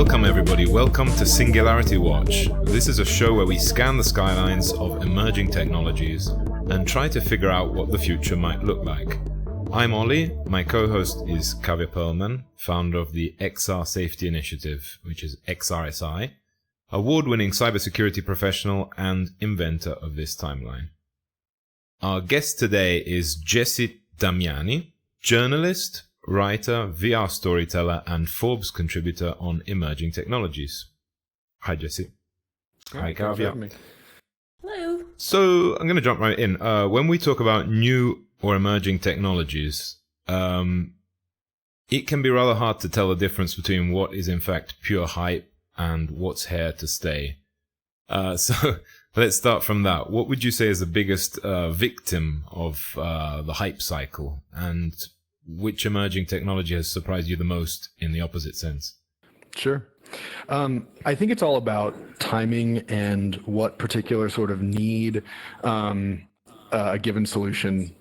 Welcome everybody, welcome to Singularity Watch. This is a show where we scan the skylines of emerging technologies and try to figure out what the future might look like. I'm Ollie, my co-host is Kavya Perlman, founder of the XR Safety Initiative, which is XRSI, award-winning cybersecurity professional and inventor of this timeline. Our guest today is Jesse Damiani, journalist, writer, VR storyteller, and Forbes contributor on emerging technologies. Hi, Jesse. Hi, Kavya. Hello. So I'm going to jump right in. When we talk about new or emerging technologies, it can be rather hard to tell the difference between what is in fact pure hype and what's here to stay. So let's start from that. What would you say is the biggest victim of the hype cycle, and which emerging technology has surprised you the most in the opposite sense? Sure. I think it's all about timing and what particular sort of need a given solution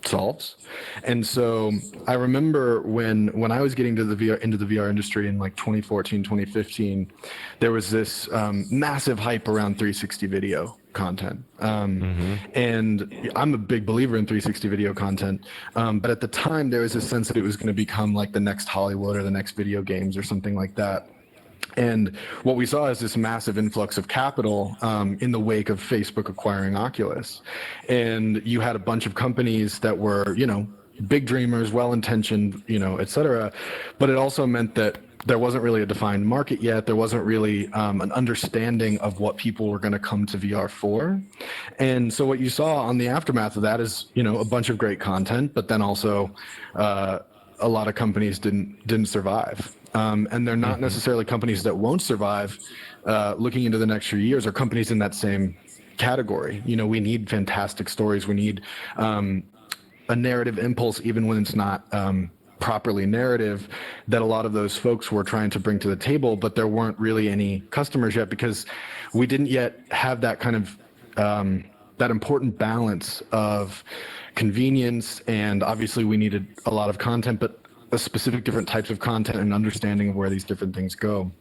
solves. And so I remember when I was getting into the VR industry in like 2014, 2015, there was this massive hype around 360 video content. And I'm a big believer in 360 video content. But at the time, there was a sense that it was going to become like the next Hollywood or the next video games or something like that. And what we saw is this massive influx of capital in the wake of Facebook acquiring Oculus. And you had a bunch of companies that were, big dreamers, well-intentioned, et cetera. But it also meant that there wasn't really a defined market yet. There wasn't really an understanding of what people were going to come to VR for. And so what you saw on the aftermath of that is, a bunch of great content, but then also a lot of companies didn't survive. And they're not necessarily companies that won't survive looking into the next few years, or companies in that same category. We need fantastic stories. We need a narrative impulse, even when it's not properly narrative, that a lot of those folks were trying to bring to the table, but there weren't really any customers yet because we didn't yet have that kind of that important balance of convenience. And obviously we needed a lot of content, but a specific different types of content and understanding of where these different things go.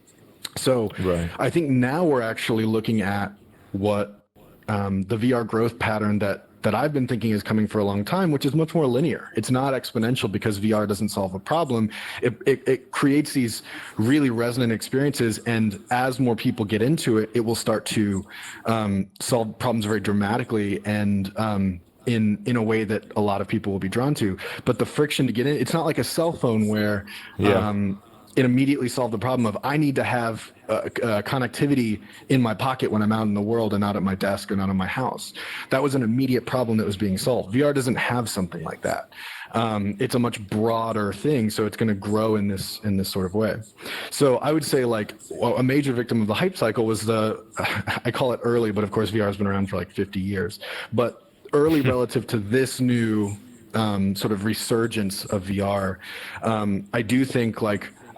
So right. I think now we're actually looking at what the VR growth pattern that I've been thinking is coming for a long time, which is much more linear. It's not exponential because VR doesn't solve a problem. It creates these really resonant experiences, and as more people get into it, it will start to solve problems very dramatically and in a way that a lot of people will be drawn to. But the friction to get in, it's not like a cell phone where it immediately solved the problem of I need to have connectivity in my pocket when I'm out in the world and not at my desk or not in my house. That was an immediate problem that was being solved. VR doesn't have something like that. It's a much broader thing, so it's going to grow in this sort of way. So I would say a major victim of the hype cycle was I call it early, but of course VR has been around for like 50 years. But early relative to this new sort of resurgence of VR, I do think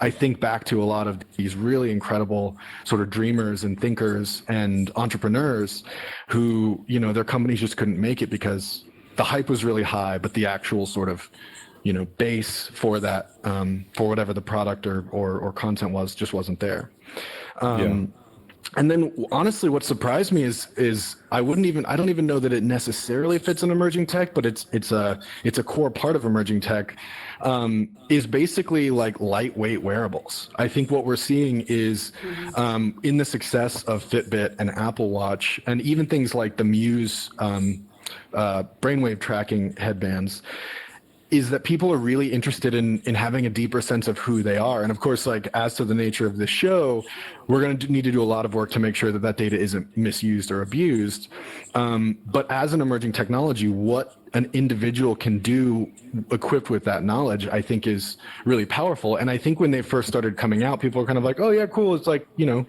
I think back to a lot of these really incredible sort of dreamers and thinkers and entrepreneurs who, their companies just couldn't make it because the hype was really high, but the actual sort of, base for that, for whatever the product or content was, just wasn't there. And then honestly, what surprised me is I don't even know that it necessarily fits in emerging tech, but it's a core part of emerging tech, is basically like lightweight wearables. I think what we're seeing is in the success of Fitbit and Apple Watch, and even things like the Muse brainwave tracking headbands, is that people are really interested in having a deeper sense of who they are. And of course, as to the nature of the show, we're going to need to do a lot of work to make sure that data isn't misused or abused. But as an emerging technology, what an individual can do equipped with that knowledge, I think is really powerful. And I think when they first started coming out, people were kind of like, oh yeah, cool. It's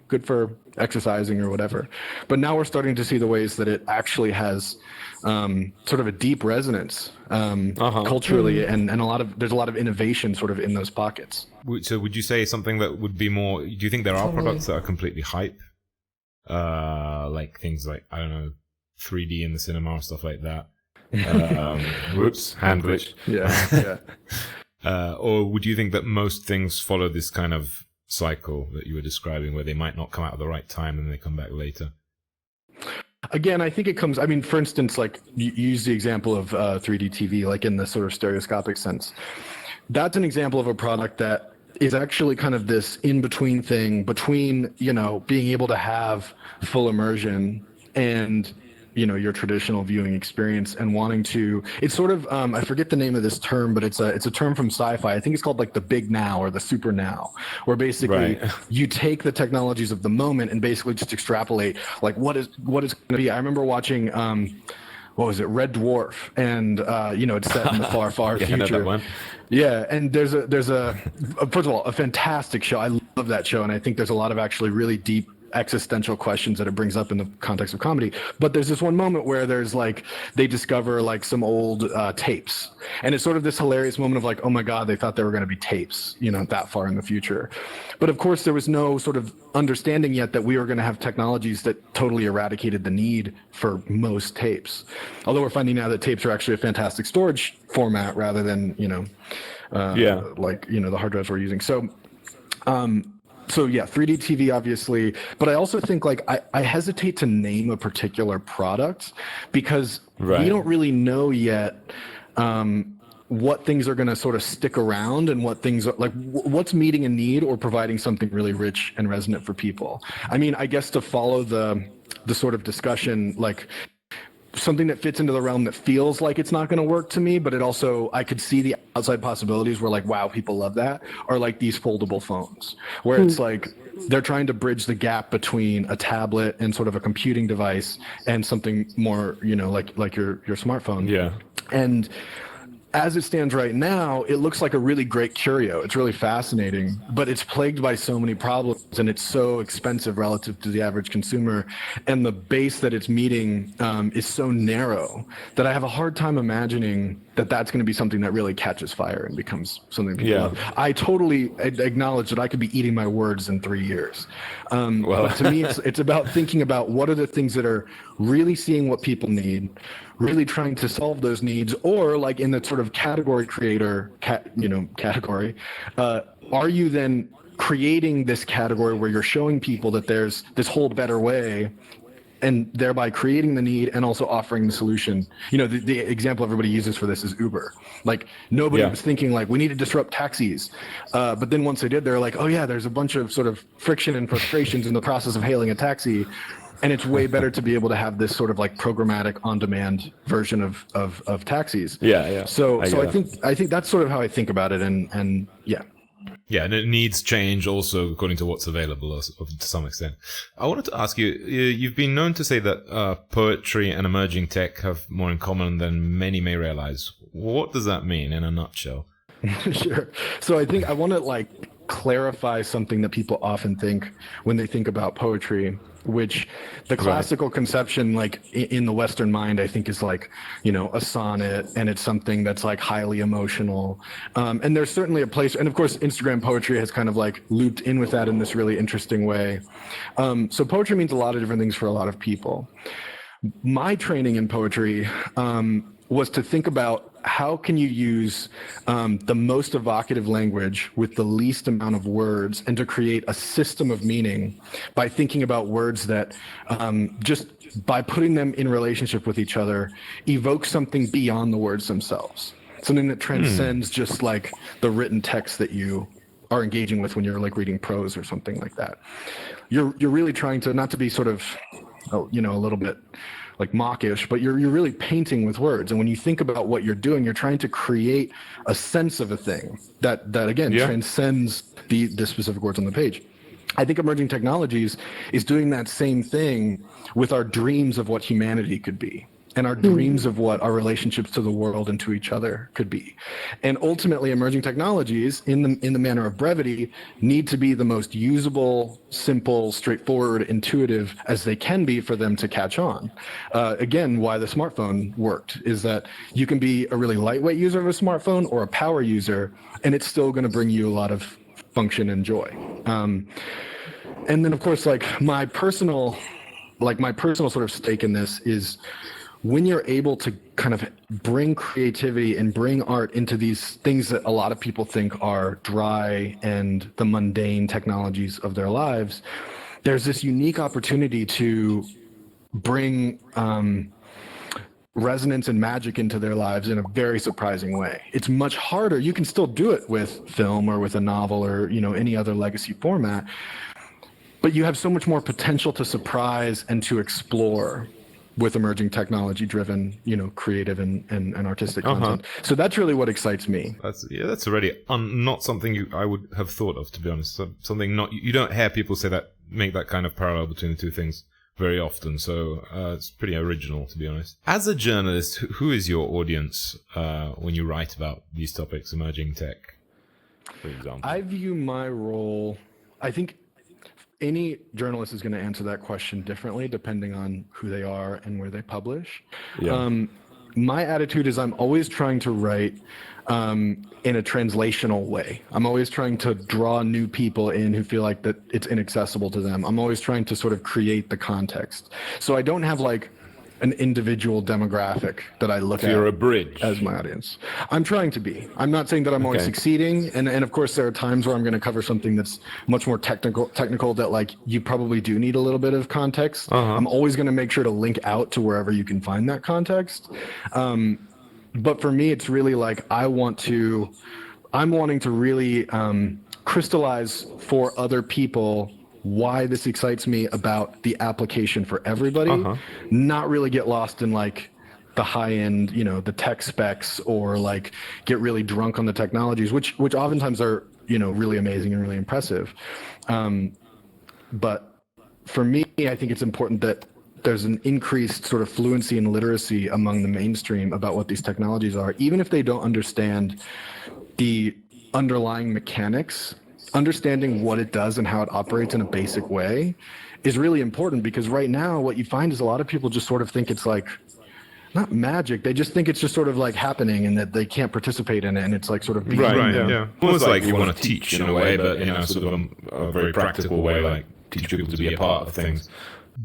good for exercising or whatever. But now we're starting to see the ways that it actually has sort of a deep resonance culturally, and there's a lot of innovation sort of in those pockets. So would you say something that would be more, do you think there are products that are completely hype? Like things like, I don't know, 3D in the cinema or stuff like that? Whoops, hand glitch. Yeah. Or would you think that most things follow this kind of cycle that you were describing, where they might not come out at the right time and they come back later? Again, I think it comes, I mean, for instance, like you use the example of 3D TV, like in the sort of stereoscopic sense. That's an example of a product that is actually kind of this in-between thing between, you know, being able to have full immersion and, you know, your traditional viewing experience, and wanting to, it's sort of, I forget the name of this term, but it's a term from sci-fi. I think it's called like the big now or the super now, where basically you take the technologies of the moment and basically just extrapolate like what is going to be. I remember watching, what was it, Red Dwarf, and you know, it's set in the far, far future. I know that one. Yeah, and there's a first of all, a fantastic show. I love that show, and I think there's a lot of actually really deep existential questions that it brings up in the context of comedy. But there's this one moment where there's like, they discover like some old tapes, and it's sort of this hilarious moment of like, oh my god, they thought they were going to be tapes, you know, that far in the future. But of course there was no sort of understanding yet that we were going to have technologies that totally eradicated the need for most tapes, although we're finding now that tapes are actually a fantastic storage format rather than, you know, like, you know, the hard drives we're using. So yeah, 3D TV obviously, but I also think like I hesitate to name a particular product because we don't really know yet what things are going to sort of stick around and what things are like, what's meeting a need or providing something really rich and resonant for people. I mean, I guess to follow the sort of discussion, like something that fits into the realm that feels like it's not going to work to me, but it also, I could see the outside possibilities where like, wow, people love that, are like these foldable phones where it's like they're trying to bridge the gap between a tablet and sort of a computing device and something more, you know, like your smartphone. Yeah. And as it stands right now, it looks like a really great curio. It's really fascinating, but it's plagued by so many problems, and it's so expensive relative to the average consumer. And the base that it's meeting is so narrow that I have a hard time imagining that that's going to be something that really catches fire and becomes something people love. I totally acknowledge that I could be eating my words in 3 years. But to me, it's about thinking about what are the things that are really seeing what people need, really trying to solve those needs, or like in the sort of category creator, category, are you then creating this category where you're showing people that there's this whole better way, and thereby creating the need and also offering the solution. You know, the example everybody uses for this is Uber. Like nobody was thinking like we need to disrupt taxis. But then once they did, they're like, oh yeah, there's a bunch of sort of friction and frustrations in the process of hailing a taxi. And it's way better to be able to have this sort of like programmatic on-demand version of taxis. So I think that's sort of how I think about it. And yeah. Yeah, and it needs change also according to what's available to some extent. I wanted to ask you, you've been known to say that poetry and emerging tech have more in common than many may realize. What does that mean in a nutshell? Sure. So I think I want to like clarify something that people often think when they think about poetry, which the classical conception, like in the Western mind, I think is like, you know, a sonnet, and it's something that's like highly emotional. And there's certainly a place, and of course, Instagram poetry has kind of like looped in with that in this really interesting way. So poetry means a lot of different things for a lot of people. My training in poetry was to think about how can you use the most evocative language with the least amount of words, and to create a system of meaning by thinking about words that just by putting them in relationship with each other evoke something beyond the words themselves, something that transcends just like the written text that you are engaging with when you're like reading prose or something like that. You're really trying to, not to be sort of, you know, a little bit like mawkish, but you're really painting with words. And when you think about what you're doing, you're trying to create a sense of a thing that again transcends the specific words on the page. I think emerging technologies is doing that same thing with our dreams of what humanity could be, and our dreams of what our relationships to the world and to each other could be. And ultimately, emerging technologies, in the manner of brevity, need to be the most usable, simple, straightforward, intuitive as they can be for them to catch on. Again, why the smartphone worked is that you can be a really lightweight user of a smartphone or a power user, and it's still going to bring you a lot of function and joy. And then, of course, like my personal sort of stake in this is, when you're able to kind of bring creativity and bring art into these things that a lot of people think are dry and the mundane technologies of their lives, there's this unique opportunity to bring resonance and magic into their lives in a very surprising way. It's much harder. You can still do it with film or with a novel or, any other legacy format, but you have so much more potential to surprise and to explore with emerging technology driven, creative and artistic content. So that's really what excites me. That's already not something I would have thought of, to be honest. Something you don't hear people say that, make that kind of parallel between the two things very often. So it's pretty original, to be honest. As a journalist, who is your audience when you write about these topics, emerging tech, for example? I view my role, I think any journalist is going to answer that question differently depending on who they are and where they publish. Yeah. My attitude is I'm always trying to write in a translational way. I'm always trying to draw new people in who feel like that it's inaccessible to them. I'm always trying to sort of create the context. So I don't have like an individual demographic that I look at. You're a bridge as my audience. I'm trying to be. I'm not saying that I'm always succeeding, and of course there are times where I'm going to cover something that's much more technical that like you probably do need a little bit of context. I'm always going to make sure to link out to wherever you can find that context. But for me, it's really like I'm wanting to really crystallize for other people why this excites me about the application for everybody, not really get lost in like the high end, the tech specs, or like get really drunk on the technologies, which oftentimes are, really amazing and really impressive. But for me, I think it's important that there's an increased sort of fluency and literacy among the mainstream about what these technologies are, even if they don't understand the underlying mechanics. Understanding what it does and how it operates in a basic way is really important, because right now what you find is a lot of people just sort of think it's like not magic. They just think it's just sort of like happening and that they can't participate in it, and it's like sort of right. Yeah. Almost like you want to teach in a way, but sort of a very practical way, like teach people to be a part of things.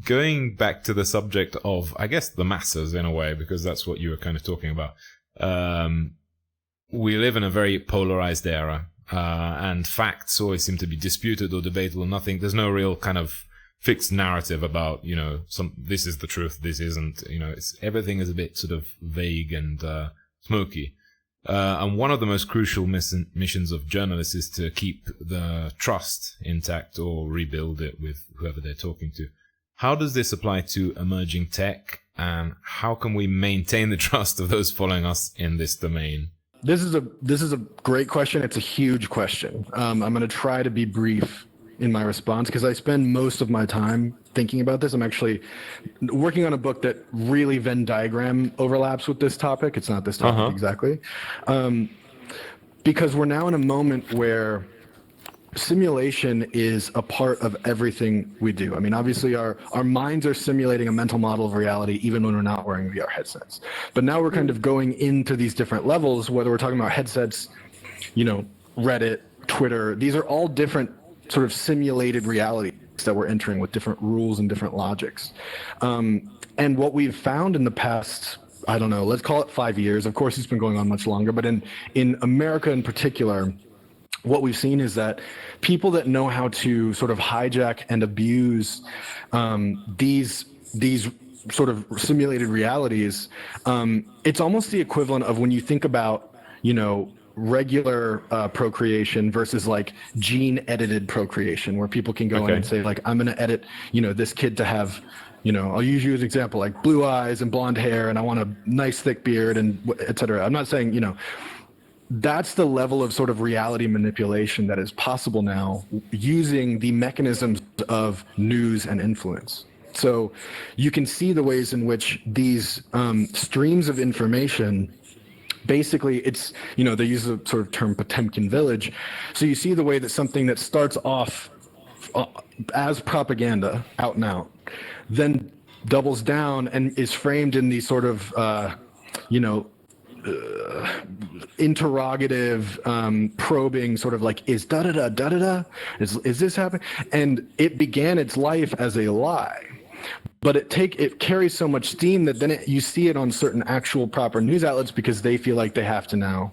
Going back to the subject of, I guess, the masses in a way, because that's what you were kind of talking about. We live in a very polarized era. And facts always seem to be disputed or debated or nothing. There's no real kind of fixed narrative about, this is the truth, this isn't, everything is a bit sort of vague and smoky. And one of the most crucial missions of journalists is to keep the trust intact or rebuild it with whoever they're talking to. How does this apply to emerging tech, and how can we maintain the trust of those following us in this domain? This is a great question. It's a huge question. I'm going to try to be brief in my response because I spend most of my time thinking about this. I'm actually working on a book that really Venn diagram overlaps with this topic. It's not this topic exactly. Because we're now in a moment where simulation is a part of everything we do. I mean, obviously our minds are simulating a mental model of reality even when we're not wearing VR headsets. But now we're kind of going into these different levels, whether we're talking about headsets, Reddit, Twitter, these are all different sort of simulated realities that we're entering with different rules and different logics. And what we've found in the past, I don't know, let's call it 5 years. Of course, it's been going on much longer, but in America in particular, what we've seen is that people that know how to sort of hijack and abuse these sort of simulated realities, it's almost the equivalent of when you think about, regular procreation versus like gene edited procreation, where people can go in and say like, I'm going to edit, this kid to have, I'll use you as an example, like blue eyes and blonde hair, and I want a nice thick beard and et cetera. I'm not saying, that's the level of sort of reality manipulation that is possible now using the mechanisms of news and influence. So you can see the ways in which these streams of information, basically it's, they use the sort of term Potemkin village. So you see the way that something that starts off as propaganda out and out, then doubles down and is framed in these sort of, interrogative, probing sort of like, is da-da-da, is this happening? And it began its life as a lie. but it carries so much steam that then you see it on certain actual proper news outlets because they feel like they have to now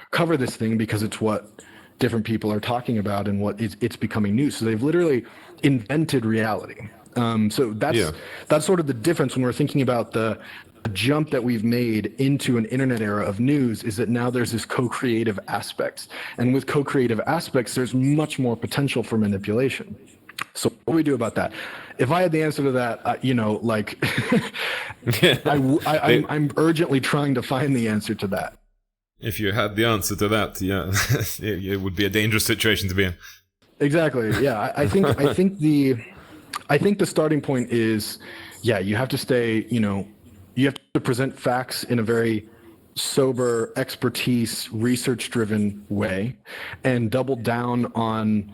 cover this thing because it's what different people are talking about and what it's becoming news. So they've literally invented reality. So that's sort of the difference when we're thinking about the jump that we've made into an internet era of news, is that now there's this co-creative aspect. And with co-creative aspects, there's much more potential for manipulation. So what do we do about that? If I had the answer to that, I'm urgently trying to find the answer to that. If you had the answer to that, yeah, it would be a dangerous situation to be in. Exactly. Yeah, I think the starting point is, you have to stay, you have to present facts in a very sober, expertise, research-driven way, and double down on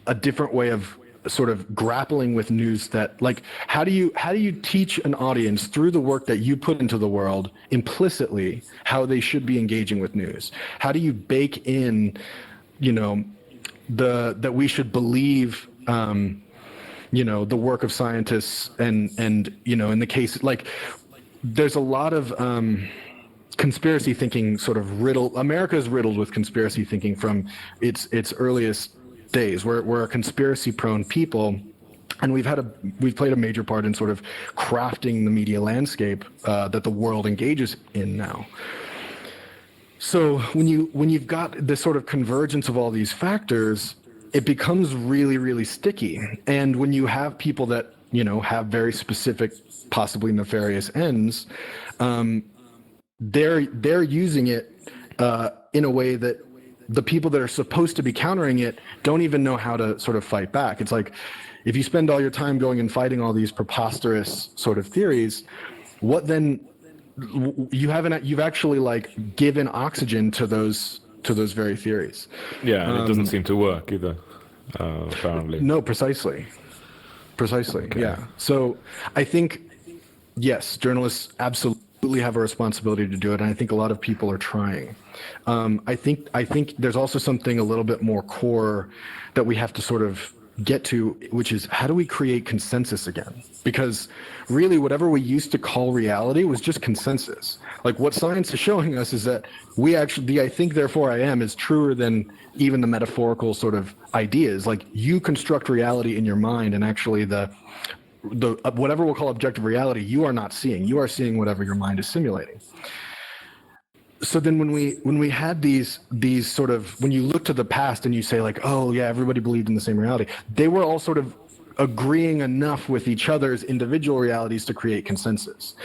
a different way of sort of grappling with news. That, like, how do you teach an audience through the work that you put into the world implicitly how they should be engaging with news? How do you bake in, that we should believe the work of scientists and in the case, like, there's a lot of conspiracy thinking sort of America is riddled with conspiracy thinking from its earliest days. We're a conspiracy prone people, and we've played a major part in sort of crafting the media landscape that the world engages in now. So when you've got this sort of convergence of all these factors, it becomes really, really sticky. And when you have people that, have very specific, possibly nefarious ends, they're using it in a way that the people that are supposed to be countering it don't even know how to sort of fight back. It's like, if you spend all your time going and fighting all these preposterous sort of theories, what then? You've actually, like, given oxygen to those very theories. Yeah, and it doesn't seem to work either, apparently. No, precisely. Okay. Yeah. So I think, yes, journalists absolutely have a responsibility to do it, and I think a lot of people are trying. I think there's also something a little bit more core that we have to sort of get to, which is, how do we create consensus again? Because really, whatever we used to call reality was just consensus. Like, what science is showing us is that we actually, the I think therefore I am is truer than even the metaphorical sort of ideas. Like, you construct reality in your mind, and actually the whatever we'll call objective reality, you are not seeing. You are seeing whatever your mind is simulating. So then when we had these sort of, when you look to the past and you say, like, oh yeah, everybody believed in the same reality, they were all sort of agreeing enough with each other's individual realities to create consensus.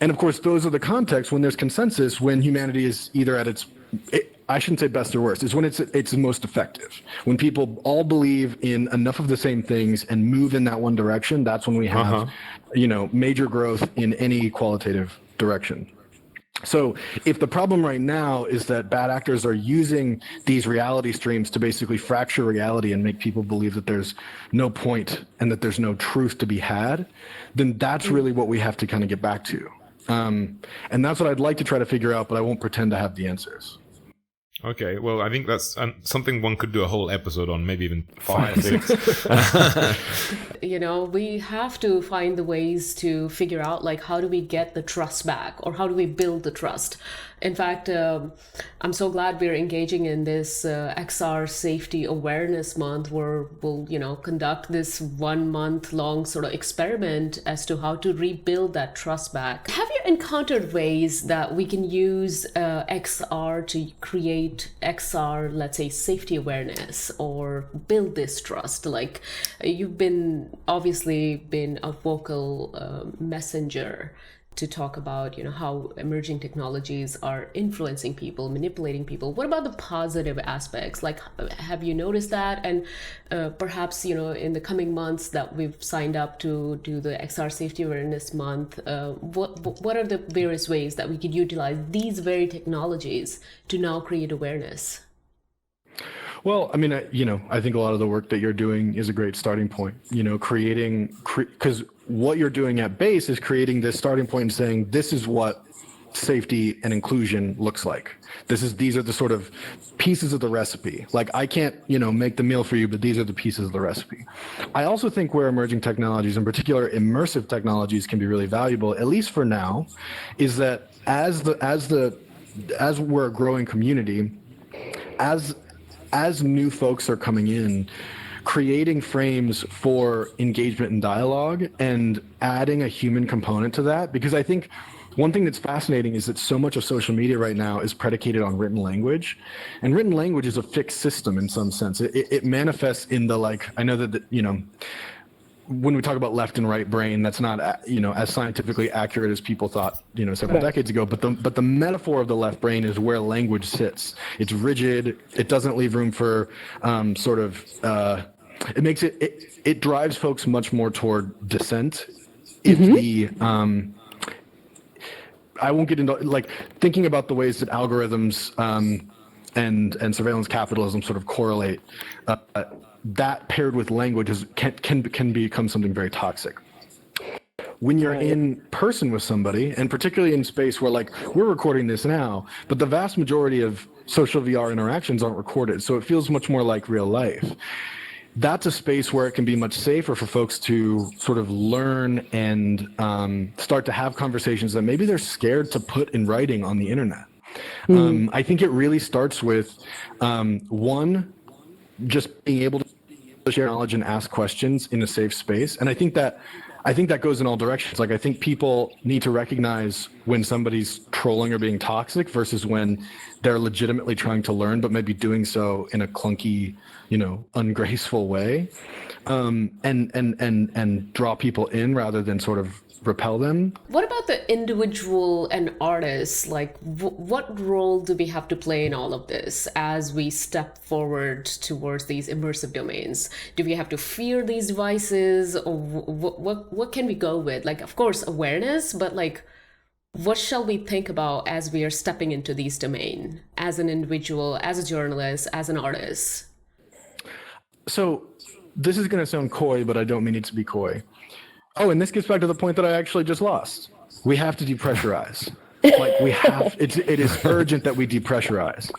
And of course, those are the contexts when there's consensus, when humanity is either at I shouldn't say best or worst, is when it's most effective. When people all believe in enough of the same things and move in that one direction, that's when we have, major growth in any qualitative direction. So if the problem right now is that bad actors are using these reality streams to basically fracture reality and make people believe that there's no point and that there's no truth to be had, then that's really what we have to kind of get back to. And that's what I'd like to try to figure out, but I won't pretend to have the answers. Okay, well, I think that's something one could do a whole episode on, maybe even 5, 6. We have to find the ways to figure out, like, how do we get the trust back, or how do we build the trust? In fact, I'm so glad we're engaging in this XR Safety Awareness Month, where we'll, conduct this 1 month long sort of experiment as to how to rebuild that trust back. Have you encountered ways that we can use XR to create XR, let's say, safety awareness, or build this trust? Like, you've obviously been a vocal messenger to talk about, how emerging technologies are influencing people, manipulating people. What about the positive aspects? Like, have you noticed that? And perhaps, in the coming months that we've signed up to do the XR Safety Awareness Month, what are the various ways that we could utilize these very technologies to now create awareness? Well, I mean, I think a lot of the work that you're doing is a great starting point, because what you're doing at base is creating this starting point and saying, this is what safety and inclusion looks like. These are the sort of pieces of the recipe. Like, I can't, make the meal for you, but these are the pieces of the recipe. I also think where emerging technologies, in particular immersive technologies, can be really valuable, at least for now, is that as we're a growing community, as new folks are coming in, creating frames for engagement and dialogue and adding a human component to that, because I think one thing that's fascinating is that so much of social media right now is predicated on written language, and written language is a fixed system in some sense. It manifests in the, like, I know that, when we talk about left and right brain, that's not, as scientifically accurate as people thought, several decades ago. But the metaphor of the left brain is where language sits. It's rigid. It doesn't leave room for it makes it drives folks much more toward dissent. If I won't get into, like, thinking about the ways that algorithms and surveillance capitalism sort of correlate. That paired with language can become something very toxic. When you're in person with somebody, and particularly in space where, like, we're recording this now, but the vast majority of social VR interactions aren't recorded, so it feels much more like real life. That's a space where it can be much safer for folks to sort of learn and start to have conversations that maybe they're scared to put in writing on the internet. I think it really starts with, one, just being able to share knowledge and ask questions in a safe space. And I think that goes in all directions. Like, I think people need to recognize when somebody's trolling or being toxic versus when they're legitimately trying to learn, but maybe doing so in a clunky, ungraceful way, and draw people in rather than sort of repel them. What about the individual and artists? Like, what role do we have to play in all of this as we step forward towards these immersive domains? Do we have to fear these devices, or what can we go with? Like, of course, awareness, but, like, what shall we think about as we are stepping into these domains, as an individual, as a journalist, as an artist? So this is going to sound coy, but I don't mean it to be coy. Oh, and this gets back to the point that I actually just lost. We have to depressurize. Like, it is urgent that we depressurize.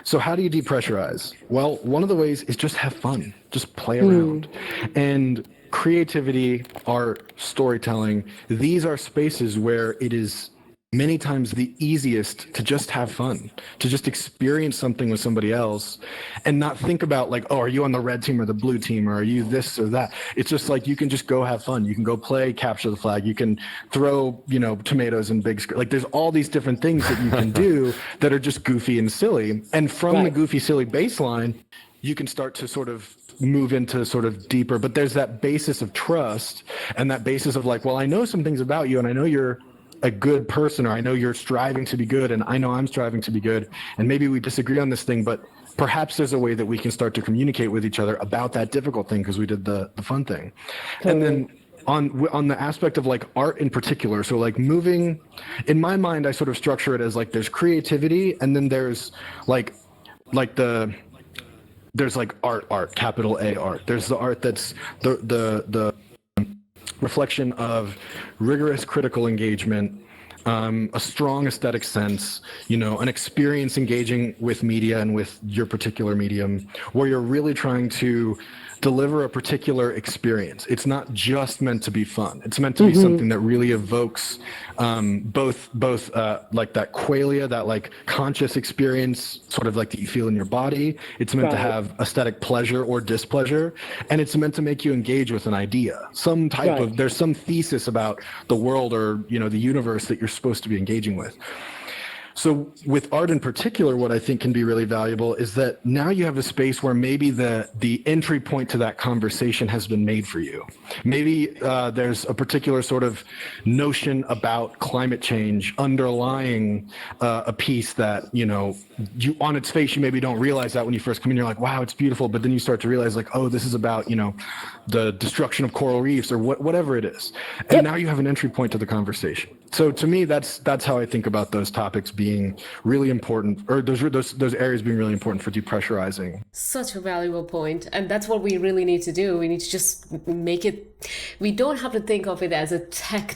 So how do you depressurize? Well, one of the ways is just have fun, just play around. And creativity, art, storytelling, these are spaces where it is many times the easiest to just have fun, to just experience something with somebody else and not think about, like, oh, are you on the red team or the blue team, or are you this or that? It's just like, you can just go have fun. You can go play capture the flag. You can throw, tomatoes in big, like, there's all these different things that you can do that are just goofy and silly. And from the goofy, silly baseline, you can start to sort of move into sort of deeper, but there's that basis of trust and that basis of, like, well, I know some things about you, and I know you're a good person, or I know you're striving to be good, and I know I'm striving to be good, and maybe we disagree on this thing, but perhaps there's a way that we can start to communicate with each other about that difficult thing because we did the fun thing. And then on the aspect of, like, art in particular, so, like, moving, in my mind, I sort of structure it as, like, there's creativity, and then there's there's art, capital A art. There's the art that's the reflection of rigorous critical engagement, a strong aesthetic sense, an experience engaging with media and with your particular medium, where you're really trying to deliver a particular experience. It's not just meant to be fun. It's meant to be something that really evokes both like that qualia, that, like, conscious experience, sort of like that you feel in your body. It's meant to have aesthetic pleasure or displeasure, and it's meant to make you engage with an idea, some type of, there's some thesis about the world or, the universe that you're supposed to be engaging with. So with art in particular, what I think can be really valuable is that now you have a space where maybe the entry point to that conversation has been made for you. Maybe there's a particular sort of notion about climate change underlying a piece that, you on its face, you maybe don't realize that when you first come in, you're like, wow, it's beautiful. But then you start to realize, like, oh, this is about, the destruction of coral reefs or whatever it is. And now you have an entry point to the conversation. So to me, that's how I think about those topics being being really important, or those areas being really important for depressurizing. Such a valuable point. And that's what we really need to do. We need to just make it, we don't have to think of it as a tech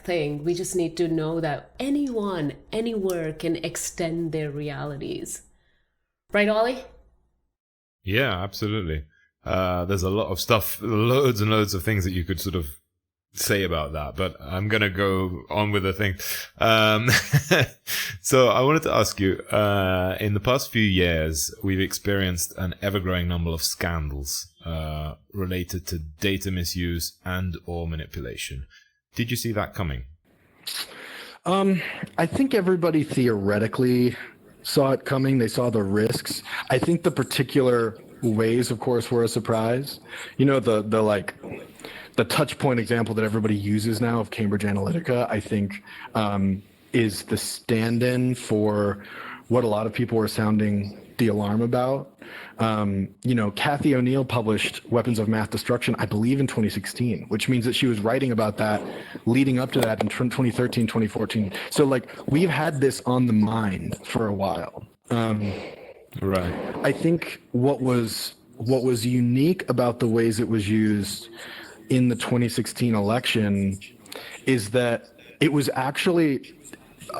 thing. We just need to know that anyone, anywhere can extend their realities. Right, Ollie? Yeah, absolutely. There's a lot of stuff, loads and loads of things that you could sort of say about that, but I'm going to go on with the thing. So I wanted to ask you, in the past few years, we've experienced an ever-growing number of scandals related to data misuse and or manipulation. Did you see that coming? I think everybody theoretically saw it coming. They saw the risks. I think the particular ways, of course, were a surprise. You know, the touch point example that everybody uses now of Cambridge Analytica, I think, is the stand-in for what a lot of people were sounding the alarm about. You know, Kathy O'Neill published Weapons of Math Destruction, I believe in 2016, which means that she was writing about that leading up to that in 2013, 2014. So like we've had this on the mind for a while. Right. I think what was unique about the ways it was used in the 2016 election is that it was actually,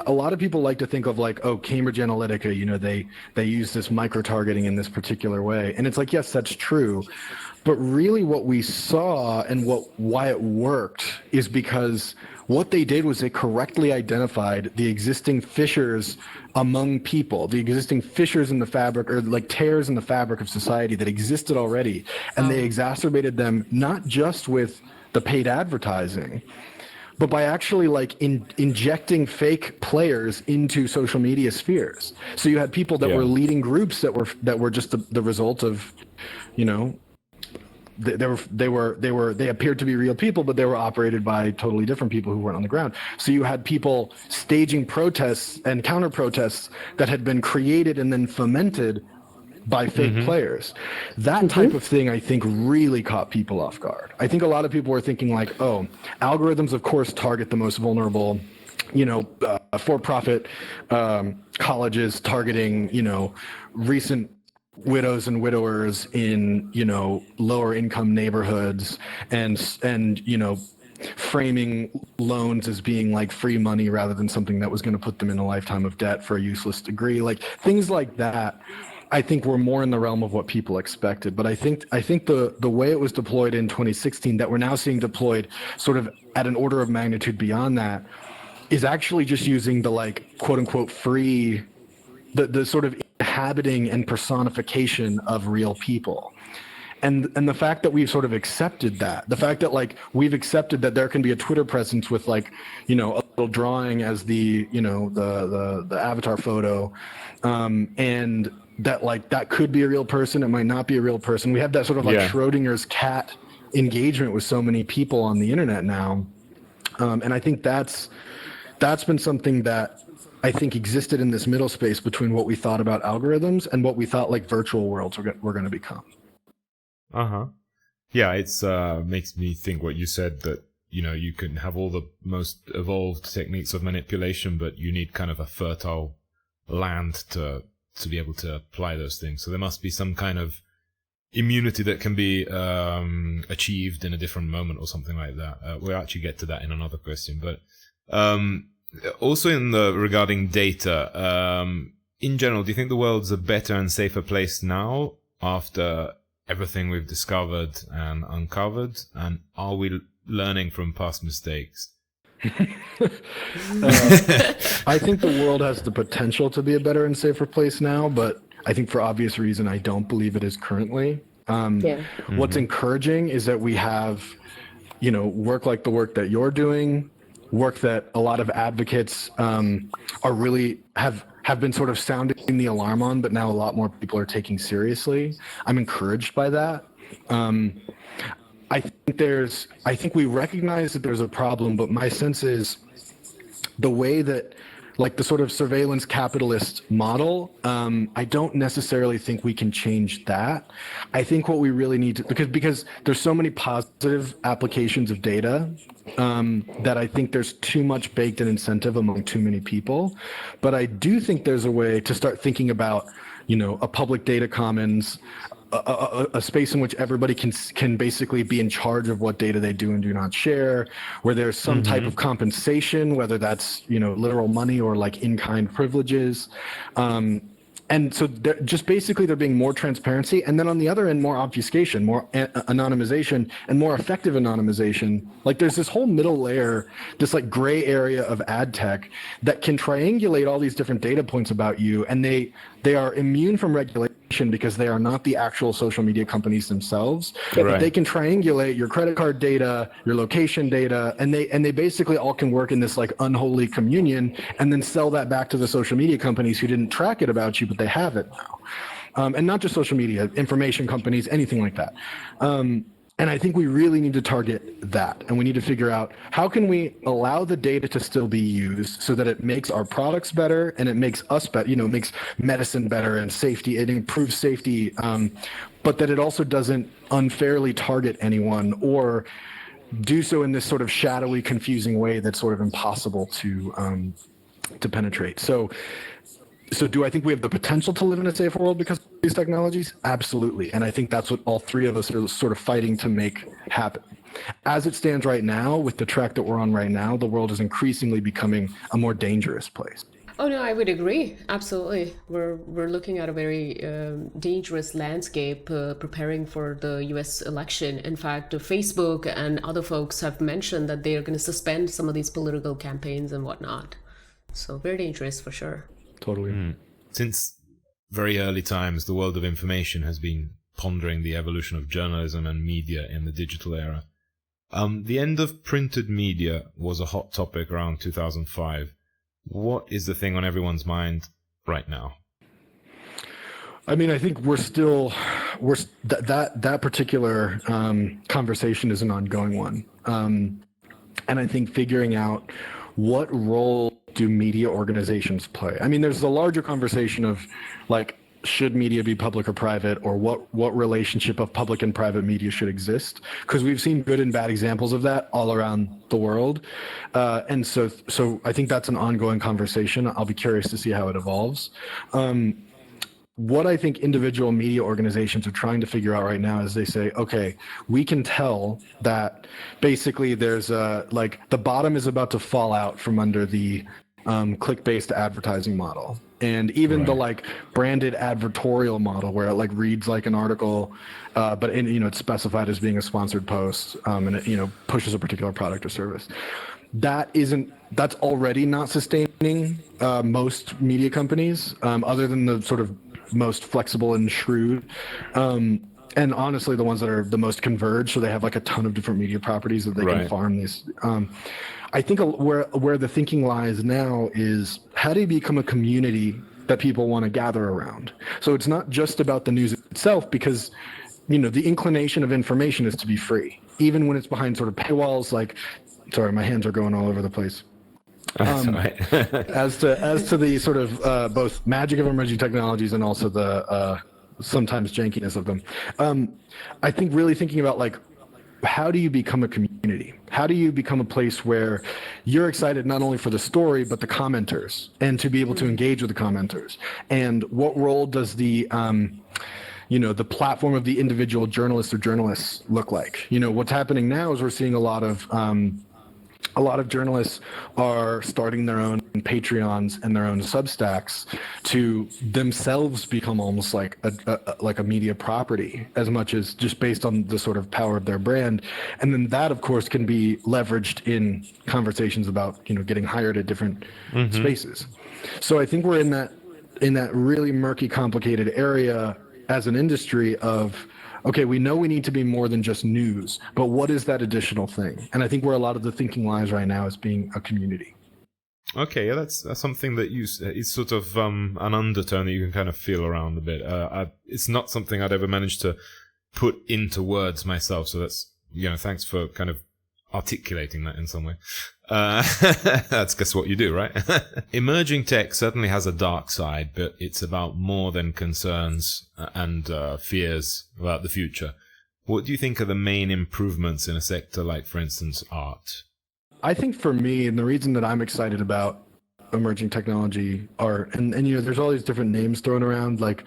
a lot of people like to think of like, oh, Cambridge Analytica, you know, they use this micro-targeting in this particular way. And it's like, yes, that's true. But really what we saw and why it worked is because what they did was they correctly identified the existing fissures among people, the existing fissures in the fabric, or like tears in the fabric of society that existed already. And they exacerbated them not just with the paid advertising, but by actually like injecting fake players into social media spheres. So you had people that were leading groups that were just the result of, you know, they appeared to be real people, but they were operated by totally different people who weren't on the ground. So you had people staging protests and counter protests that had been created and then fomented by fake players. That type of thing, I think, really caught people off guard. I think a lot of people were thinking like, oh, algorithms, of course, target the most vulnerable, you know, for-profit colleges targeting, you know, recent widows and widowers in, you know, lower income neighborhoods and, you know, framing loans as being like free money rather than something that was going to put them in a lifetime of debt for a useless degree. Like things like that, I think were more in the realm of what people expected. But I think the way it was deployed in 2016 that we're now seeing deployed sort of at an order of magnitude beyond that is actually just using the like quote unquote free, the sort of inhabiting and personification of real people. And the fact that we've sort of accepted that, the fact that like we've accepted that there can be a Twitter presence with like, you know, a little drawing as the, you know, the avatar photo, and that like that could be a real person, it might not be a real person. We have that sort of like Schrodinger's cat engagement with so many people on the internet now. And I think that's been something that I think existed in this middle space between what we thought about algorithms and what we thought like virtual worlds were going to become. Yeah, it's makes me think what you said, that, you know, you can have all the most evolved techniques of manipulation, but you need kind of a fertile land to be able to apply those things. So there must be some kind of immunity that can be achieved in a different moment or something like that. We'll actually get to that in another question, but also regarding data, in general, do you think the world's a better and safer place now after everything we've discovered and uncovered? And are we learning from past mistakes? I think the world has the potential to be a better and safer place now, but I think for obvious reason, I don't believe it is currently. What's encouraging is that we have, you know, work like the work that you're doing, work that a lot of advocates are really have been sort of sounding the alarm on, but now a lot more people are taking seriously. I'm encouraged by that. I think we recognize that there's a problem, but my sense is the way that like the sort of surveillance capitalist model, I don't necessarily think we can change that. I think what we really need to, because there's so many positive applications of data, that I think there's too much baked in incentive among too many people. But I do think there's a way to start thinking about, a public data commons, a space in which everybody can basically be in charge of what data they do and do not share, where there's some type of compensation, whether that's literal money or like in-kind privileges. And so just basically there being more transparency, and then on the other end, more obfuscation, more anonymization, and more effective anonymization. Like there's this whole middle layer, this like gray area of ad tech that can triangulate all these different data points about you, and they are immune from regulation because they are not the actual social media companies themselves. Right. But they can triangulate your credit card data, your location data, and they basically all can work in this like unholy communion, and then sell that back to the social media companies who didn't track it about you, but they have it now. And not just social media, information companies, anything like that. And I think we really need to target that, and we need to figure out how can we allow the data to still be used so that it makes our products better and it makes us better, it makes medicine better and safety, it improves safety, but that it also doesn't unfairly target anyone or do so in this sort of shadowy, confusing way that's sort of impossible to penetrate. So do I think we have the potential to live in a safer world because of these technologies? Absolutely. And I think that's what all three of us are sort of fighting to make happen. As it stands right now, with the track that we're on right now, the world is increasingly becoming a more dangerous place. Oh no, I would agree. Absolutely. We're looking at a very dangerous landscape preparing for the US election. In fact, Facebook and other folks have mentioned that they are going to suspend some of these political campaigns and whatnot. So very dangerous for sure. Totally. Since very early times, the world of information has been pondering the evolution of journalism and media in the digital era. The end of printed media was a hot topic around 2005. What is the thing on everyone's mind right now? I mean, I think that particular conversation is an ongoing one. And I think figuring out what role do media organizations play? I mean, there's the larger conversation of like, should media be public or private, or what relationship of public and private media should exist? Because we've seen good and bad examples of that all around the world. And so I think that's an ongoing conversation. I'll be curious to see how it evolves. What I think individual media organizations are trying to figure out right now is they say, okay, we can tell that basically there's like the bottom is about to fall out from under the click-based advertising model. And even the like branded advertorial model where it like reads like an article, but it's specified as being a sponsored post, and it pushes a particular product or service. That's already not sustaining most media companies, other than the sort of most flexible and shrewd, and honestly the ones that are the most converged, so they have like a ton of different media properties that they can farm these. I think where the thinking lies now is how do you become a community that people want to gather around? So it's not just about the news itself, because the inclination of information is to be free, even when it's behind sort of paywalls. Like, sorry, my hands are going all over the place. As to the sort of both magic of emerging technologies and also the sometimes jankiness of them, I think really thinking about like, how do you become a community? How do you become a place where you're excited not only for the story but the commenters, and to be able to engage with the commenters? And what role does the the platform of the individual journalist or journalists look like? What's happening now is we're seeing a lot of journalists are starting their own Patreons and their own Substacks to themselves become almost like a media property, as much as just based on the sort of power of their brand. And then that, of course, can be leveraged in conversations about getting hired at different spaces. So I think we're in that really murky, complicated area as an industry of, okay, we know we need to be more than just news, but what is that additional thing? And I think where a lot of the thinking lies right now is being a community. Okay, yeah, that's something that it's sort of an undertone that you can kind of feel around a bit. It's not something I'd ever managed to put into words myself, so that's, thanks for kind of articulating that in some way. That's guess what you do, right? Emerging tech certainly has a dark side, but it's about more than concerns and fears about the future. What do you think are the main improvements in a sector like, for instance, art? I think for me, and the reason that I'm excited about emerging technology art, and there's all these different names thrown around, like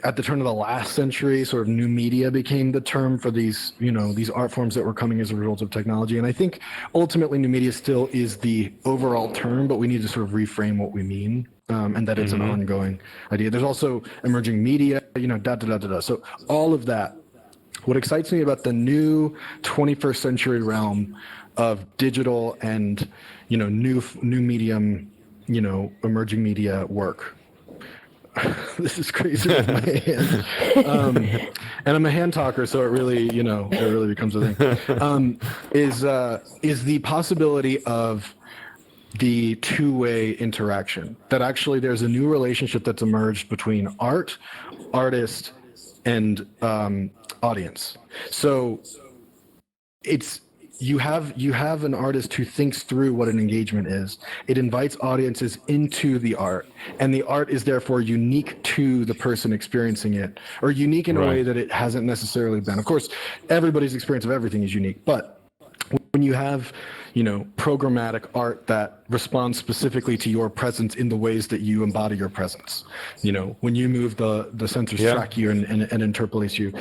at the turn of the last century, sort of new media became the term for these, these art forms that were coming as a result of technology. And I think ultimately new media still is the overall term, but we need to sort of reframe what we mean, and that it's an ongoing idea. There's also emerging media, So all of that. What excites me about the new 21st century realm of digital and, new medium, emerging media work. This is crazy with my hand. And I'm a hand talker, so it really becomes a thing. Is the possibility of the two-way interaction, that actually there's a new relationship that's emerged between artist, and audience. So it's you have an artist who thinks through what an engagement is. It invites audiences into the art, and the art is therefore unique to the person experiencing it, or unique in a way that it hasn't necessarily been. Of course, everybody's experience of everything is unique, but when you have programmatic art that responds specifically to your presence in the ways that you embody your presence, when you move the sensors track you and interpolates you,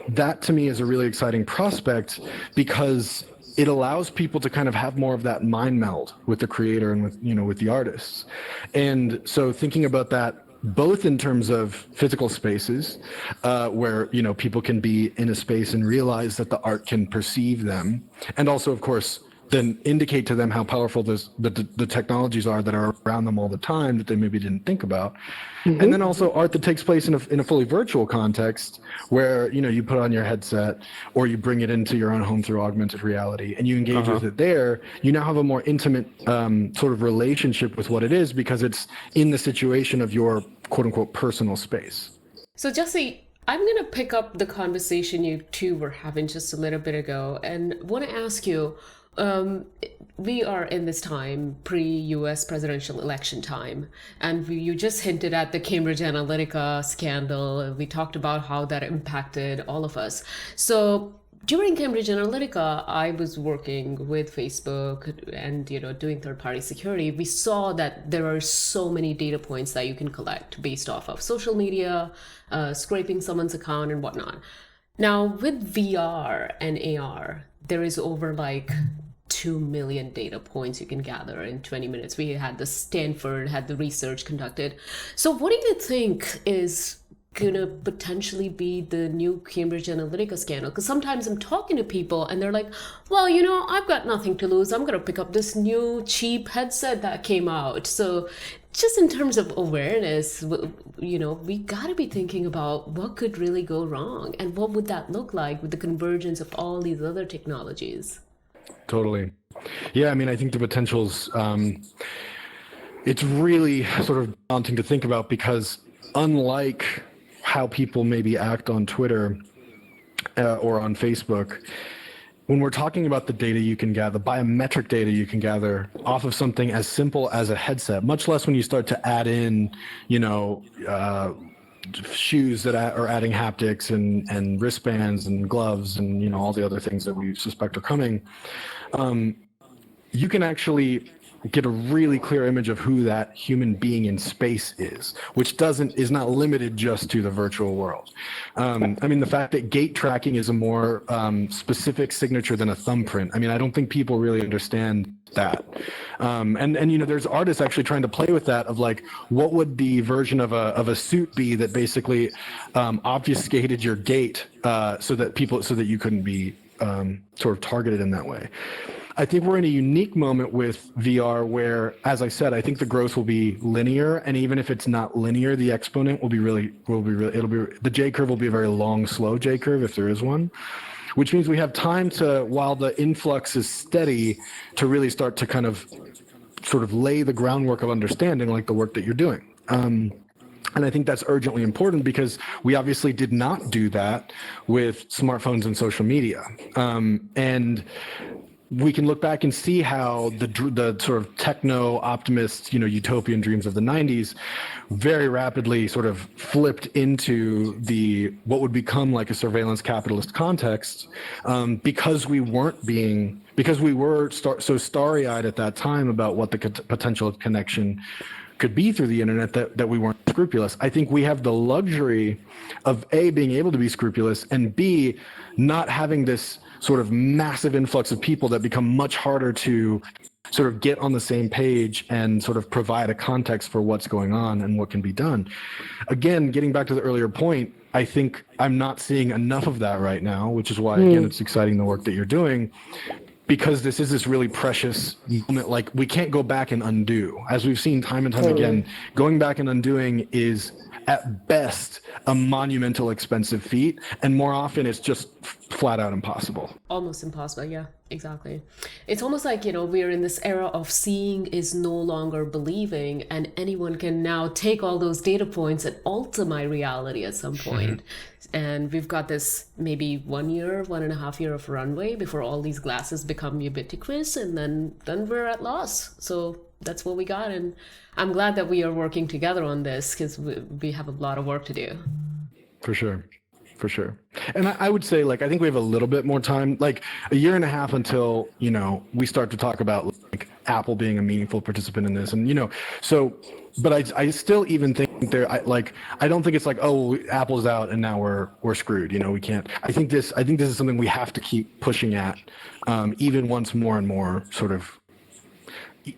that to me is a really exciting prospect, because it allows people to kind of have more of that mind meld with the creator and with the artists. And so thinking about that both in terms of physical spaces, where people can be in a space and realize that the art can perceive them, and also of course then indicate to them how powerful the technologies are that are around them all the time that they maybe didn't think about. And then also art that takes place in a fully virtual context, where you put on your headset or you bring it into your own home through augmented reality and you engage with it there. You now have a more intimate sort of relationship with what it is, because it's in the situation of your quote unquote personal space. So Jesse, I'm going to pick up the conversation you two were having just a little bit ago, and want to ask you, we are in this time, pre-US presidential election time, and you just hinted at the Cambridge Analytica scandal. We talked about how that impacted all of us. So during Cambridge Analytica, I was working with Facebook and doing third-party security. We saw that there are so many data points that you can collect based off of social media, scraping someone's account and whatnot. Now with VR and AR, there is over 2 million data points you can gather in 20 minutes. We had Stanford had the research conducted. So what do you think is going to potentially be the new Cambridge Analytica scandal? Because sometimes I'm talking to people and they're like, well, I've got nothing to lose. I'm going to pick up this new cheap headset that came out. So just in terms of awareness, we got to be thinking about what could really go wrong, and what would that look like with the convergence of all these other technologies. Totally. Yeah, I think the potential's, it's really sort of daunting to think about, because unlike how people maybe act on Twitter or on Facebook, when we're talking about the data you can gather, biometric data you can gather off of something as simple as a headset, much less when you start to add in, shoes that are adding haptics and wristbands and gloves and all the other things that we suspect are coming, you can actually get a really clear image of who that human being in space is, which is not limited just to the virtual world. The fact that gait tracking is a more specific signature than a thumbprint. I don't think people really understand that. And there's artists actually trying to play with that, of what would the version of a suit be that basically obfuscated your gait so that you couldn't be sort of targeted in that way. I think we're in a unique moment with VR where, as I said, I think the growth will be linear, and even if it's not linear, the exponent will be the J curve will be a very long, slow J curve if there is one, which means we have time to, while the influx is steady, to really start to kind of sort of lay the groundwork of understanding, like the work that you're doing. And I think that's urgently important, because we obviously did not do that with smartphones and social media. And we can look back and see how the sort of techno optimist, utopian dreams of the 90s very rapidly sort of flipped into what would become like a surveillance capitalist context, because we were so starry-eyed at that time about what the potential connection could be through the internet, that we weren't scrupulous. I think we have the luxury of A, being able to be scrupulous, and B, not having this sort of massive influx of people that become much harder to sort of get on the same page and sort of provide a context for what's going on and what can be done. Again, getting back to the earlier point, I think I'm not seeing enough of that right now, which is why, again, it's exciting the work that you're doing, because this is this really precious moment. Like, we can't go back and undo. As we've seen time and time again, going back and undoing is at best a monumental expensive feat, and more often it's just flat out impossible. Almost impossible. Yeah, exactly. It's almost like, we're in this era of seeing is no longer believing, and anyone can now take all those data points and alter my reality at some point. And we've got this maybe 1 year, 1.5 year of runway before all these glasses become ubiquitous, and then we're at loss. So that's what we got. And I'm glad that we are working together on this, because we have a lot of work to do. For sure. And I would say, like, I think we have a little bit more time, like 1.5 years until, we start to talk about like Apple being a meaningful participant in this. And, but I still even think I don't think it's like, oh, Apple's out and now we're screwed. We can't. I think this is something we have to keep pushing at, even once more and more sort of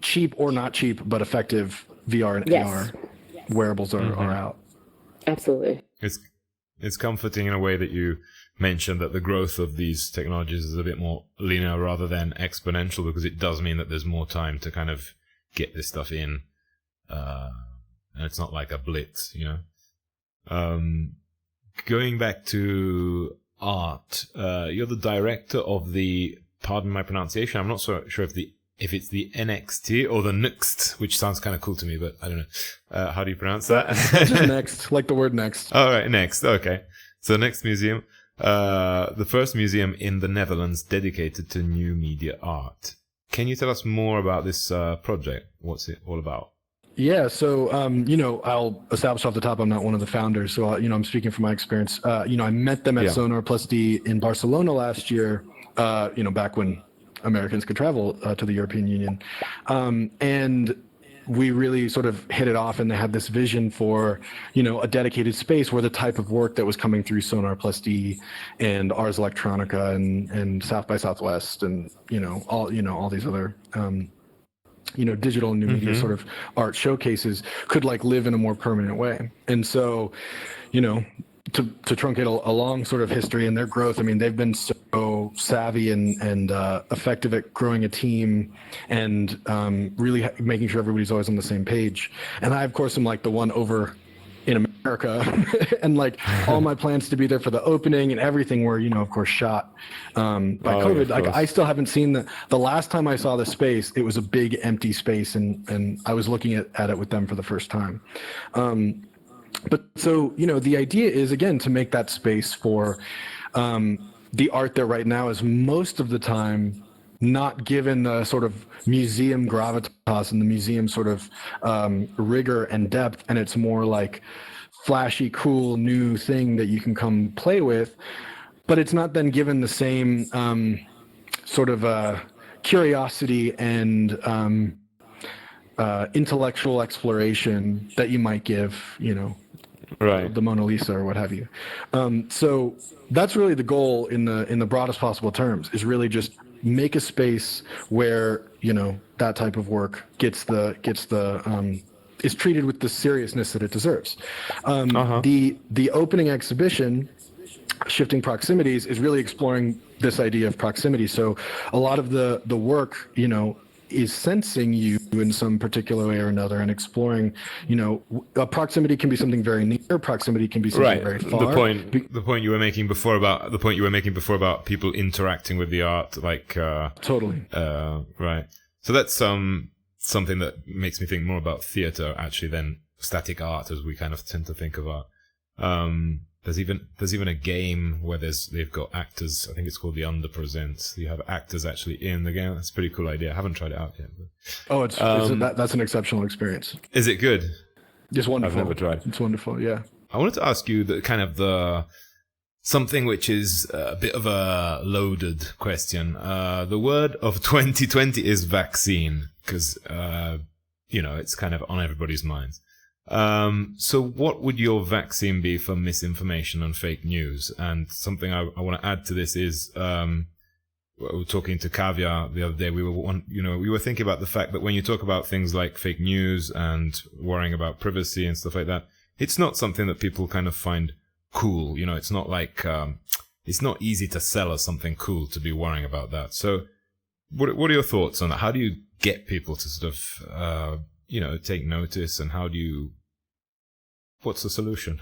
cheap or not cheap, but effective VR and AR wearables are out. Absolutely. It's comforting in a way that you mentioned that the growth of these technologies is a bit more linear rather than exponential, because it does mean that there's more time to kind of get this stuff in. And it's not like a blitz, Going back to art, you're the director of the, pardon my pronunciation, I'm not so sure if it's the NXT or the NXT, which sounds kind of cool to me, but I don't know. How do you pronounce that? Just next, like the word next. All right, next. Okay. So Next Museum, the first museum in the Netherlands dedicated to new media art. Can you tell us more about this project? What's it all about? Yeah, so, I'll establish off the top, I'm not one of the founders, so, I'm speaking from my experience. I met them at Sonar Plus D in Barcelona last year, back when Americans could travel to the European Union. And we really sort of hit it off, and they had this vision for, a dedicated space where the type of work that was coming through Sonar Plus D and Ars Electronica and South by Southwest and, all these other, digital and new media sort of art showcases could like live in a more permanent way. And so, to truncate a long sort of history in their growth, I mean, they've been so savvy and effective at growing a team and really making sure everybody's always on the same page. And I, of course, am like the one over in America and like all my plans to be there for the opening and everything were, of course, shot by COVID. Like I still haven't seen the last time I saw the space, it was a big empty space and I was looking at it with them for the first time. But so, the idea is, again, to make that space for the art that right now is most of the time not given the sort of museum gravitas and the museum sort of rigor and depth. And it's more like flashy, cool, new thing that you can come play with. But it's not then given the same sort of curiosity and intellectual exploration that you might give, right, the Mona Lisa or what have you. So that's really the goal in the broadest possible terms, is really just make a space where that type of work gets the is treated with the seriousness that it deserves. The opening exhibition, Shifting Proximities, is really exploring this idea of proximity. So a lot of the work is sensing you in some particular way or another and exploring, a proximity can be something very near, proximity can be something very far. The point you were making before about people interacting with the art, like totally. Right. So that's something that makes me think more about theater actually than static art as we kind of tend to think of art. There's even a game where they've got actors. I think it's called The Underpresents. You have actors actually in the game. That's a pretty cool idea. I haven't tried it out yet. But, that's an exceptional experience. Is it good? It's wonderful. I've never tried. It's wonderful. Yeah. I wanted to ask you something which is a bit of a loaded question. The word of 2020 is vaccine, because it's kind of on everybody's minds. So what would your vaccine be for misinformation and fake news? And something I want to add to this is, we were talking to Kavya the other day. We were thinking about the fact that when you talk about things like fake news and worrying about privacy and stuff like that, it's not something that people kind of find cool. It's not like, it's not easy to sell as something cool to be worrying about that. So what are your thoughts on that? How do you get people to sort of, take notice, and what's the solution?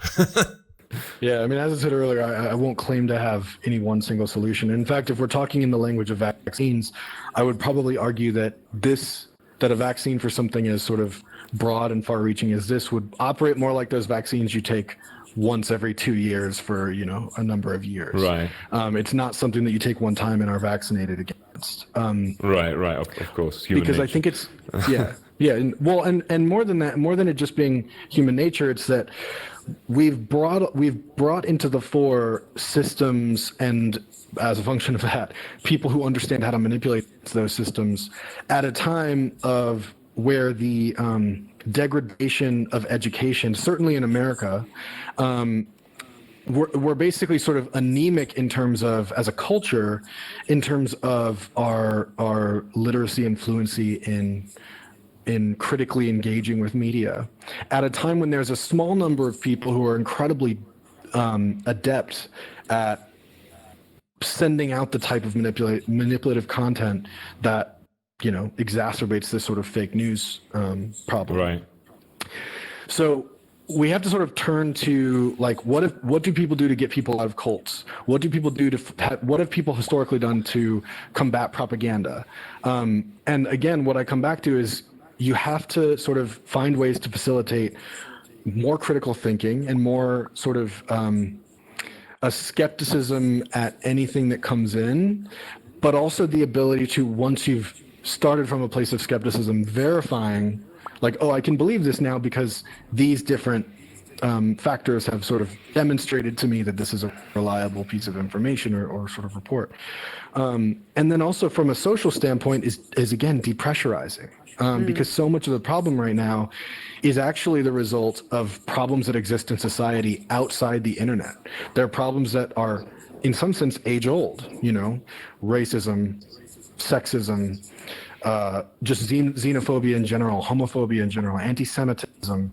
Yeah, I mean, as I said earlier, I won't claim to have any one single solution. In fact, if we're talking in the language of vaccines, I would probably argue that a vaccine for something as sort of broad and far-reaching as this would operate more like those vaccines you take once every 2 years for, a number of years. Right. It's not something that you take one time and are vaccinated against. Right, of course. Human because nature. I think it's, yeah. Yeah, and more than that, more than it just being human nature, it's that we've brought into the fore systems, and as a function of that, people who understand how to manipulate those systems at a time of where the degradation of education, certainly in America, we're basically sort of anemic in terms of, as a culture, in terms of our literacy and fluency in critically engaging with media at a time when there's a small number of people who are incredibly adept at sending out the type of manipulative content that exacerbates this sort of fake news problem. Right. So we have to sort of turn to, like, what do people do to get people out of cults? What do people do what have people historically done to combat propaganda? And again, what I come back to is, you have to sort of find ways to facilitate more critical thinking and more sort of a skepticism at anything that comes in, but also the ability to, once you've started from a place of skepticism, verifying, like, oh, I can believe this now because these different factors have sort of demonstrated to me that this is a reliable piece of information or sort of report. And then also from a social standpoint is again, depressurizing. Because so much of the problem right now is actually the result of problems that exist in society outside the internet. There are problems that are, in some sense, age old, racism, sexism, just xenophobia in general, homophobia in general, anti-Semitism.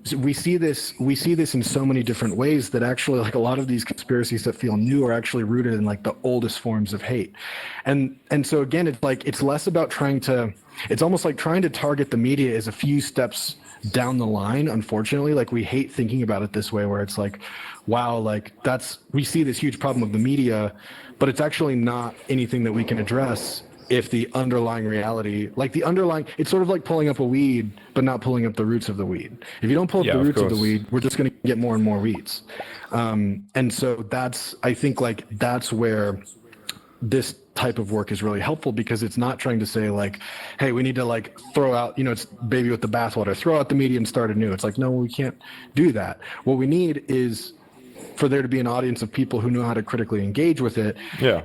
So we see this in so many different ways that actually, like, a lot of these conspiracies that feel new are actually rooted in, like, the oldest forms of hate. And so again, it's like, it's less about it's almost like trying to target the media is a few steps down the line. Unfortunately, like, we hate thinking about it this way, where it's like, wow, like, we see this huge problem with the media, but it's actually not anything that we can address if the underlying reality, it's sort of like pulling up a weed, but not pulling up the roots of the weed. If you don't pull up the roots of the weed, we're just going to get more and more weeds. And so I think that's where this type of work is really helpful, because it's not trying to say, like, hey, we need to, like, throw out, it's baby with the bathwater, throw out the media and start anew. It's like, no, we can't do that. What we need is for there to be an audience of people who know how to critically engage with it,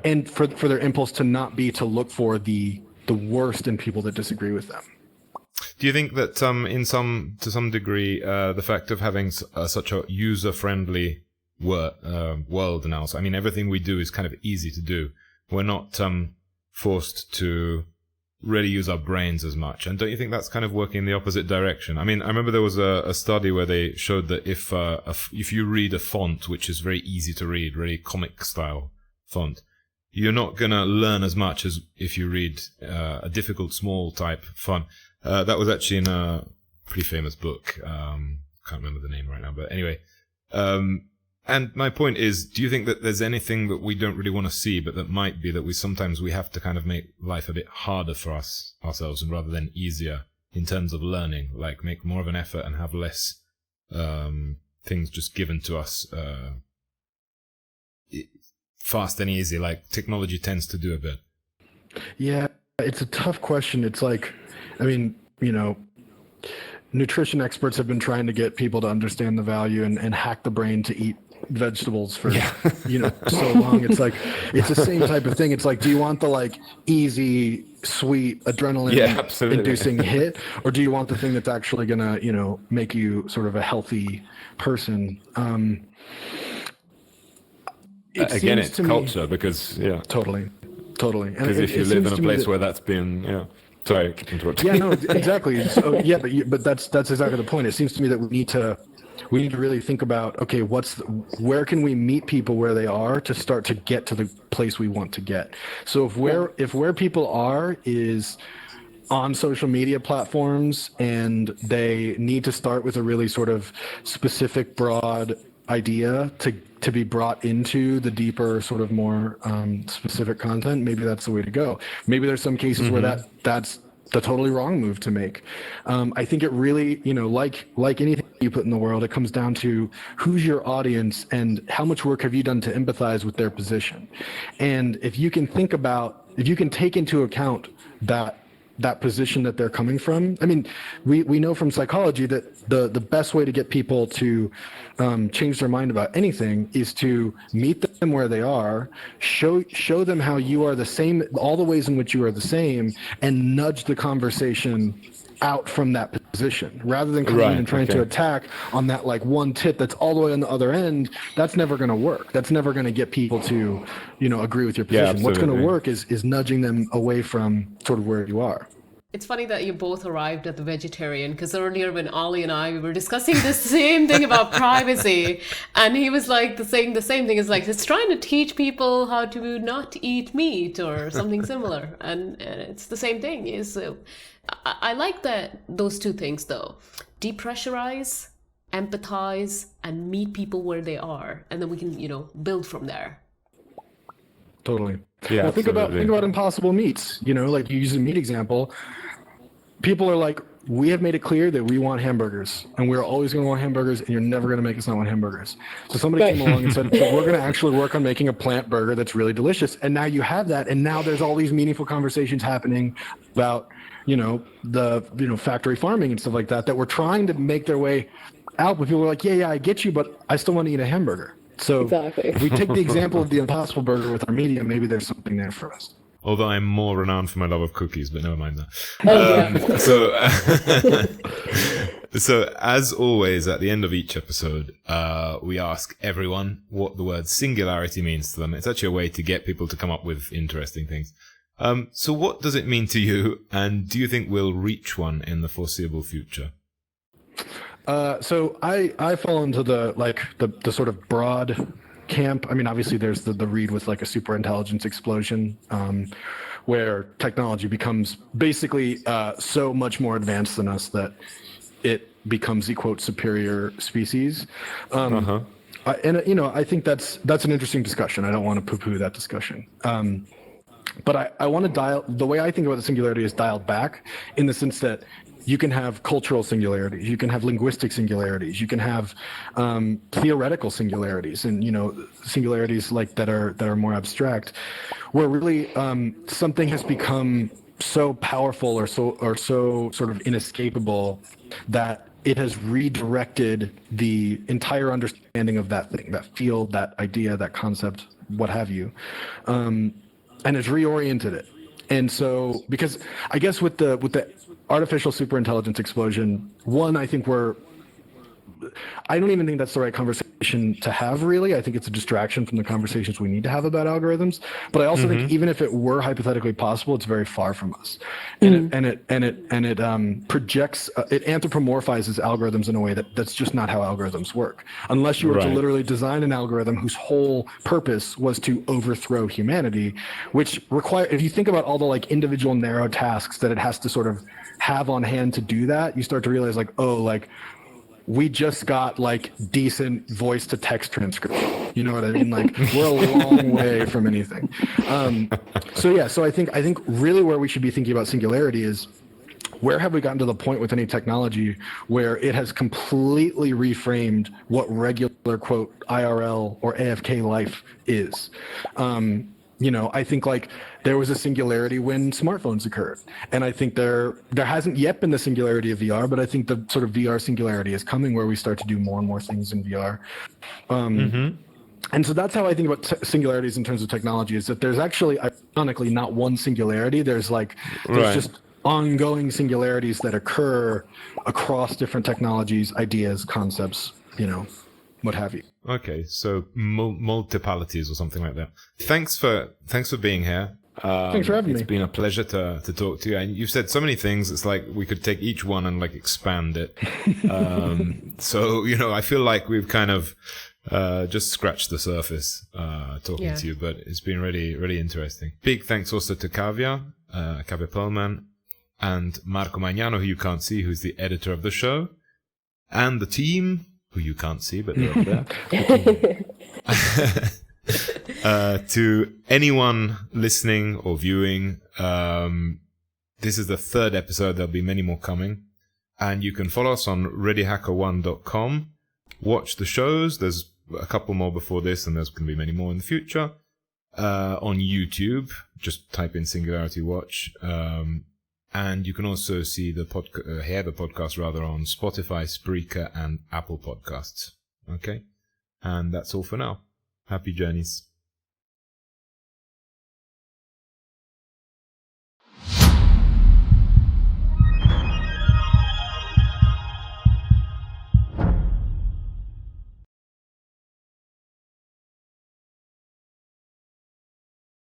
and for their impulse to not be to look for the worst in people that disagree with them. Do you think that to some degree, the fact of having such a user-friendly world now, so I mean, everything we do is kind of easy to do. We're not forced to really use our brains as much. And don't you think that's kind of working in the opposite direction? I mean, I remember there was a study where they showed that if you read a font which is very easy to read, really comic style font, you're not going to learn as much as if you read a difficult small type font. That was actually in a pretty famous book. Can't remember the name right now, but anyway. And my point is, do you think that there's anything that we don't really want to see, but that might be that we have to kind of make life a bit harder for ourselves, and rather than easier in terms of learning, like make more of an effort and have less things just given to us fast and easy, like technology tends to do a bit? Yeah, it's a tough question. It's like, I mean, nutrition experts have been trying to get people to understand the value and hack the brain to eat vegetables for so long. It's like, it's the same type of thing. It's like, do you want the like easy, sweet, adrenaline inducing hit, or do you want the thing that's actually gonna make you sort of a healthy person? Again, it's culture, because totally because if you live in a place where that's been sorry, keep interrupting. Yeah, no, exactly. So, but that's exactly the point. It seems to me that we need to really think about, okay, where can we meet people where they are to start to get to the place we want to get. So if where people are is on social media platforms, and they need to start with a really sort of specific, broad idea to be brought into the deeper, sort of more specific content, maybe that's the way to go. Maybe there's some cases where that's the totally wrong move to make. I think it really, like anything you put in the world, it comes down to who's your audience and how much work have you done to empathize with their position. And if you can take into account that position that they're coming from. I mean, we know from psychology that the best way to get people to change their mind about anything is to meet them where they are, show them how you are the same, all the ways in which you are the same, and nudge the conversation out from that position, rather than coming in and trying to attack on that like one tip that's all the way on the other end. That's never going to work. That's never going to get people to, agree with your position. Yeah, what's going to work is nudging them away from sort of where you are. It's funny that you both arrived at the vegetarian, because earlier when Ollie and I, we were discussing the same thing about privacy, and he was like saying the same thing. It's like, it's trying to teach people how to not eat meat or something similar. And it's the same thing. I like those two things though. Depressurize, empathize, and meet people where they are. And then we can, build from there. Totally. Yeah. Well, think about impossible meats. Like you use a meat example. People are like, we have made it clear that we want hamburgers, and we're always going to want hamburgers, and you're never going to make us not want hamburgers. So somebody came along and said, we're going to actually work on making a plant burger that's really delicious. And now you have that, and now there's all these meaningful conversations happening about, the factory farming and stuff like that we're trying to make their way out. But people are like, yeah, I get you, but I still want to eat a hamburger. So if we take the example of the Impossible Burger with our media, maybe there's something there for us. Although I'm more renowned for my love of cookies, but never mind that. So as always, at the end of each episode, we ask everyone what the word singularity means to them. It's actually a way to get people to come up with interesting things. So what does it mean to you, and do you think we'll reach one in the foreseeable future? So I fall into the sort of broad camp. I mean, obviously there's the read with like a super intelligence explosion, where technology becomes basically so much more advanced than us that it becomes the quote superior species. And I think that's an interesting discussion. I don't want to poo-poo that discussion. But I want to the way I think about the singularity is dialed back, in the sense that you can have cultural singularities, you can have linguistic singularities, you can have theoretical singularities, and singularities like that are more abstract, where really something has become so powerful or so sort of inescapable that it has redirected the entire understanding of that thing, that field, that idea, that concept, what have you, and has reoriented it. And so, because I guess with the artificial superintelligence explosion, I think I don't even think that's the right conversation to have, really. I think it's a distraction from the conversations we need to have about algorithms. But I also think even if it were hypothetically possible, it's very far from us. And it projects, it anthropomorphizes algorithms in a way that's just not how algorithms work. Unless you were to literally design an algorithm whose whole purpose was to overthrow humanity, which if you think about all the like individual narrow tasks that it has to sort of have on hand to do that, you start to realize we just got like decent voice to text transcription. You know what I mean? Like, we're a long way from anything. So I think really where we should be thinking about singularity is, where have we gotten to the point with any technology where it has completely reframed what regular, quote, IRL or AFK life is? I think like there was a singularity when smartphones occurred. And I think there hasn't yet been the singularity of VR, but I think the sort of VR singularity is coming where we start to do more and more things in VR. And so that's how I think about singularities in terms of technology, is that there's actually, ironically, not one singularity. There's just ongoing singularities that occur across different technologies, ideas, concepts, what have you. Okay, so multipalities or something like that. Thanks for being here. Thanks for having me. It's been a pleasure to talk to you. And you've said so many things. It's like we could take each one and like expand it. So I feel like we've kind of just scratched the surface talking to you, but it's been really, really interesting. Big thanks also to Kavya Perlman, and Marco Magnano, who you can't see, who's the editor of the show, and the team, who you can't see, but they're up there. To anyone listening or viewing, this is the 3rd episode. There'll be many more coming. And you can follow us on readyhacker1.com. Watch the shows. There's a couple more before this, and there's going to be many more in the future. On YouTube, just type in Singularity Watch. And you can also see hear the podcast on Spotify, Spreaker, and Apple Podcasts. Okay? And that's all for now. Happy journeys.